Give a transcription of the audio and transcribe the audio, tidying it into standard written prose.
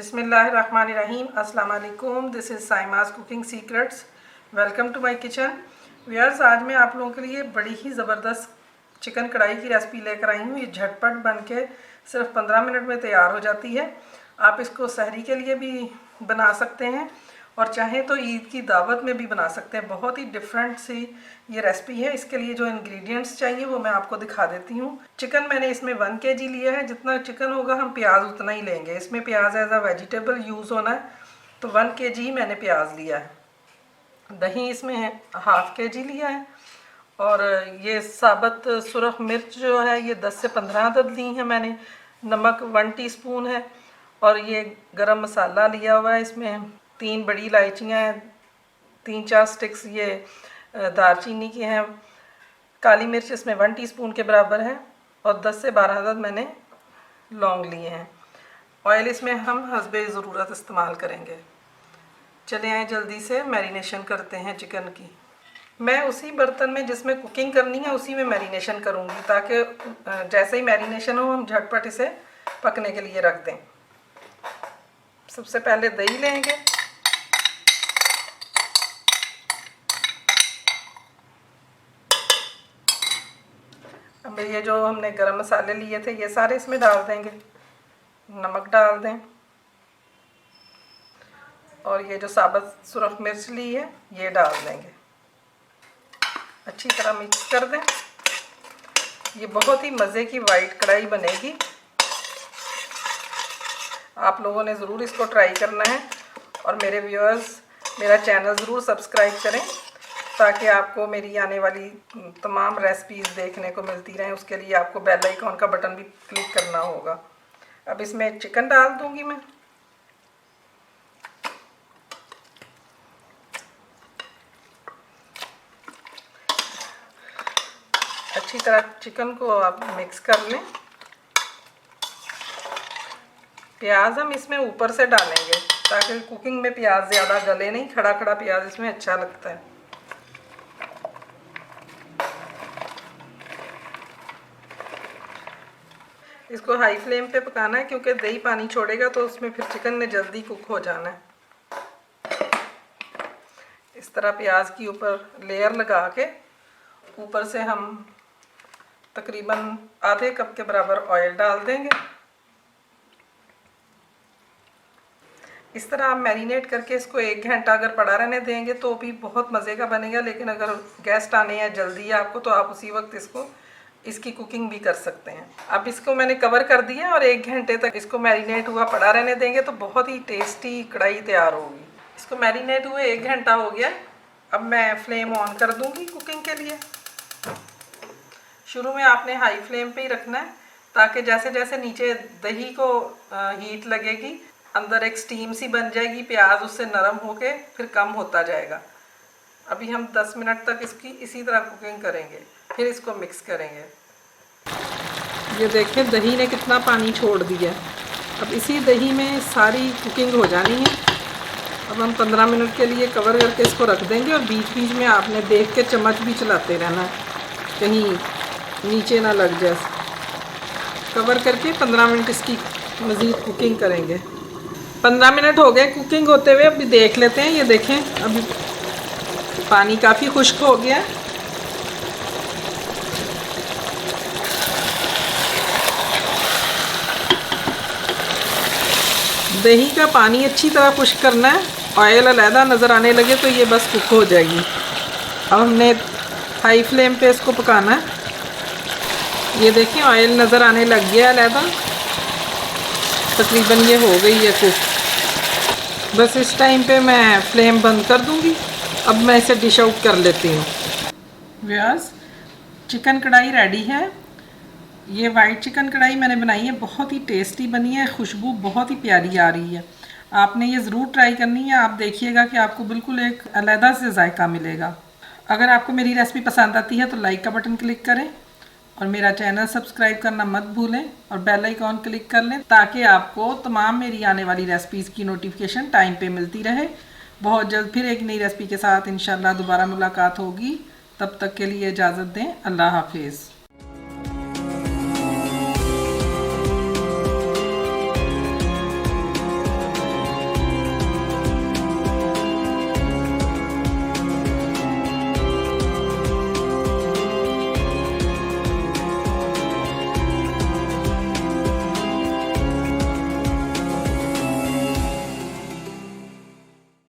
बिस्मिल्लाहिर्रहमानिर्रहीम। अस्सलाम वालेकुम। This is Saima's cooking secrets. Welcome to my kitchen. Viewers, आज मैं आप लोगों के लिए बड़ी ही ज़बरदस्त चिकन कढ़ाई की रेसिपी लेकर आई हूँ। ये झटपट बन के सिर्फ 15 मिनट में तैयार हो जाती है। आप इसको सहरी के लिए भी बना सकते हैं और चाहें तो ईद की दावत में भी बना सकते हैं। बहुत ही डिफरेंट सी ये रेसिपी है। इसके लिए जो इंग्रेडिएंट्स चाहिए वो मैं आपको दिखा देती हूँ। चिकन मैंने इसमें 1 kg लिया है। जितना चिकन होगा हम प्याज उतना ही लेंगे। इसमें प्याज एज अ वेजिटेबल यूज़ होना है, तो 1 kg ही मैंने प्याज लिया है। दही इसमें 1/2 kg लिया है और ये साबुत सुरख मिर्च जो है ये 10 से 15 अदद ली हैं मैंने। नमक 1 टीस्पून है और ये गरम मसाला लिया हुआ है। इसमें 3 बड़ी इलायचियाँ हैं, 3-4 स्टिक्स ये दालचीनी की हैं। काली मिर्च इसमें 1 टीस्पून के बराबर है और 10 से 12 अदद मैंने लौंग लिए हैं। ऑयल इसमें हम हस्बे ज़रूरत इस्तेमाल करेंगे। चले आए जल्दी से मैरिनेशन करते हैं चिकन की। मैं उसी बर्तन में जिसमें कुकिंग करनी है उसी में मैरिनेशन करूँगी, ताकि जैसे ही मैरिनेशन हो हम झटपट इसे पकने के लिए रख दें। सबसे पहले दही लेंगे। अब ये जो हमने गरम मसाले लिए थे ये सारे इसमें डाल देंगे। नमक डाल दें और ये जो साबुत सुरख मिर्च ली है ये डाल देंगे। अच्छी तरह मिक्स कर दें। ये बहुत ही मज़े की वाइट कढ़ाई बनेगी। आप लोगों ने ज़रूर इसको ट्राई करना है और मेरे व्यूअर्स मेरा चैनल ज़रूर सब्सक्राइब करें ताकि आपको मेरी आने वाली तमाम रेसिपीज़ देखने को मिलती रहें। उसके लिए आपको बेल आइकॉन का बटन भी क्लिक करना होगा। अब इसमें चिकन डाल दूंगी मैं। अच्छी तरह चिकन को आप मिक्स कर लें। प्याज हम इसमें ऊपर से डालेंगे ताकि कुकिंग में प्याज ज़्यादा गले नहीं। खड़ा खड़ा प्याज इसमें अच्छा लगता है। इसको हाई फ्लेम पे पकाना है क्योंकि दही पानी छोड़ेगा तो उसमें फिर चिकन ने जल्दी कुक हो जाना है। इस तरह प्याज की ऊपर लेयर लगा के ऊपर से हम तकरीबन आधे कप के बराबर ऑयल डाल देंगे। इस तरह आप मैरिनेट करके इसको 1 घंटा अगर पड़ा रहने देंगे तो भी बहुत मज़े का बनेगा। लेकिन अगर गेस्ट आने या जल्दी है आपको तो आप उसी वक्त इसकी कुकिंग भी कर सकते हैं। अब इसको मैंने कवर कर दिया और 1 घंटे तक इसको मैरिनेट हुआ पड़ा रहने देंगे तो बहुत ही टेस्टी कढ़ाई तैयार होगी। इसको मैरिनेट हुए 1 घंटा हो गया। अब मैं फ्लेम ऑन कर दूंगी कुकिंग के लिए। शुरू में आपने हाई फ्लेम पे ही रखना है ताकि जैसे जैसे नीचे दही को हीट लगेगी अंदर एक स्टीम सी बन जाएगी। प्याज उससे नरम होके फिर कम होता जाएगा। अभी हम 10 मिनट तक इसकी इसी तरह कुकिंग करेंगे, फिर इसको मिक्स करेंगे। ये देखें दही ने कितना पानी छोड़ दिया। अब इसी दही में सारी कुकिंग हो जानी है। अब हम 15 मिनट के लिए कवर करके इसको रख देंगे और बीच बीच में आपने देख के चम्मच भी चलाते रहना है कहीं नीचे ना लग जाए। कवर करके 15 मिनट इसकी मज़ीद कुकिंग करेंगे। 15 मिनट हो गए कुकिंग होते हुए। अभी देख लेते हैं। ये देखें अभी पानी काफ़ी खुश्क हो गया। दही का पानी अच्छी तरह खुश्क करना है। ऑयल अलहदा नज़र आने लगे तो ये बस कुक हो जाएगी। अब हमने हाई फ्लेम पे इसको पकाना है। ये देखें ऑयल नज़र आने लग गया अलहदा। तकरीबन ये हो गई है कुक। बस इस टाइम पे मैं फ्लेम बंद कर दूंगी। अब मैं इसे डिश आउट कर लेती हूँ। व्यूअर्स, चिकन कढ़ाई रेडी है। ये वाइट चिकन कढ़ाई मैंने बनाई है, बहुत ही टेस्टी बनी है। खुशबू बहुत ही प्यारी आ रही है। आपने ये ज़रूर ट्राई करनी है। आप देखिएगा कि आपको बिल्कुल एक अलहदा से जायका मिलेगा। अगर आपको मेरी रेसिपी पसंद आती है तो लाइक का बटन क्लिक करें और मेरा चैनल सब्सक्राइब करना मत भूलें और बेल आइकॉन क्लिक कर लें ताकि आपको तमाम मेरी आने वाली रेसिपीज़ की नोटिफिकेशन टाइम पे मिलती रहे। बहुत जल्द फिर एक नई रेसिपी के साथ इंशाल्लाह दोबारा मुलाकात होगी। तब तक के लिए इजाज़त दें। अल्लाह हाफिज़।